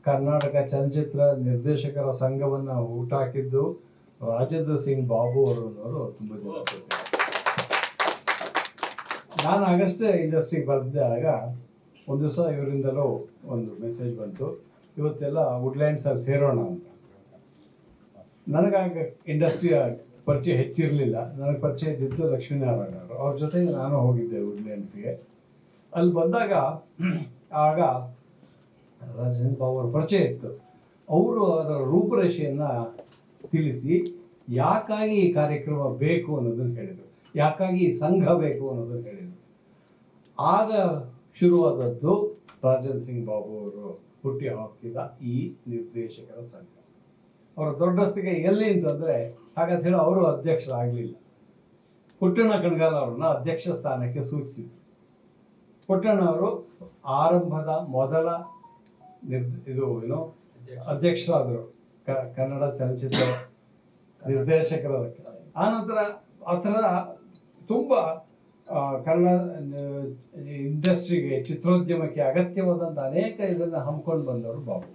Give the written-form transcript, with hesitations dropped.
ಕರ್ನಾಟಕ ಚಲನಚಿತ್ರ ನಿರ್ದೇಶಕರ ಸಂಘವನ್ನು ಹುಟ್ಟಾಕಿದ್ದು ರಾಜೇಂದ್ರ ಸಿಂಗ್ ಬಾಬು ಅವರು ತುಂಬ ಜನ ಗೊತ್ತಿಲ್ಲ. ನಾನು ಆಗಷ್ಟೇ ಇಂಡಸ್ಟ್ರಿಗೆ ಬಂದಾಗ ಒಂದು ದಿವಸ ಇವರಿಂದಲೂ ಒಂದು ಮೆಸೇಜ್ ಬಂತು, ಇವತ್ತೆಲ್ಲ ವುಡ್ಲ್ಯಾಂಡ್ಸಲ್ಲಿ ಸೇರೋಣ ಅಂತ. ನನಗಾಗ ಇಂಡಸ್ಟ್ರಿಯ ಪರಿಚಯ ಹೆಚ್ಚಿರಲಿಲ್ಲ. ನನಗೆ ಪರಿಚಯ ಇದ್ದಿದ್ದು ಲಕ್ಷ್ಮೀನಾರಾಯಣ ಅವರು. ಅವ್ರ ಜೊತೆಗೆ ನಾನು ಹೋಗಿದ್ದೆ ವುಡ್ಲ್ಯಾಂಡ್ಸ್ಗೆ. ಅಲ್ಲಿ ಬಂದಾಗ ಆಗ ರಾಜೇಂದ್ರ ಬಾಬು ಅವ್ರ ಪರಿಚಯ ಇತ್ತು. ಅವರು ಅದರ ರೂಪರೇಷೆಯನ್ನು ತಿಳಿಸಿ ಯಾಕಾಗಿ ಈ ಕಾರ್ಯಕ್ರಮ ಬೇಕು ಅನ್ನೋದನ್ನು ಹೇಳಿದರು, ಯಾಕಾಗಿ ಈ ಸಂಘ ಬೇಕು ಅನ್ನೋದನ್ನು ಹೇಳಿದರು. ಆಗ ಶುರುವಾದದ್ದು ರಾಜೇಂದ್ರ ಸಿಂಗ್ ಬಾಬು ಅವರು ಹುಟ್ಟಿ ಹಾಕಿದ ಈ ನಿರ್ದೇಶಕರ ಸಂಘ. ಅವರ ದೊಡ್ಡಸ್ತಿಗೆ ಎಲ್ಲಿ ಅಂತಂದರೆ, ಹಾಗಂತ ಹೇಳಿ ಅವರು ಅಧ್ಯಕ್ಷರಾಗಲಿಲ್ಲ. ಪುಟ್ಟಣ್ಣ ಕಣಗಾಲ್ ಅವ್ರನ್ನ ಅಧ್ಯಕ್ಷ ಸ್ಥಾನಕ್ಕೆ ಸೂಚಿಸಿದರು. ಪುಟ್ಟಣ್ಣ ಅವರು ಆರಂಭದ ಮೊದಲ ಅಧ್ಯಕ್ಷರಾದರು ಕನ್ನಡ ಚಲನಚಿತ್ರ ನಿರ್ದೇಶಕರ. ಆನಂತರ ಆ ಥರ ತುಂಬ ಕನ್ನಡ ಇಂಡಸ್ಟ್ರಿಗೆ, ಚಿತ್ರೋದ್ಯಮಕ್ಕೆ ಅಗತ್ಯವಾದಂಥ ಅನೇಕ ಇದನ್ನು ಹಮ್ಮಿಕೊಂಡು ಬಂದವರು ಬಾಬು.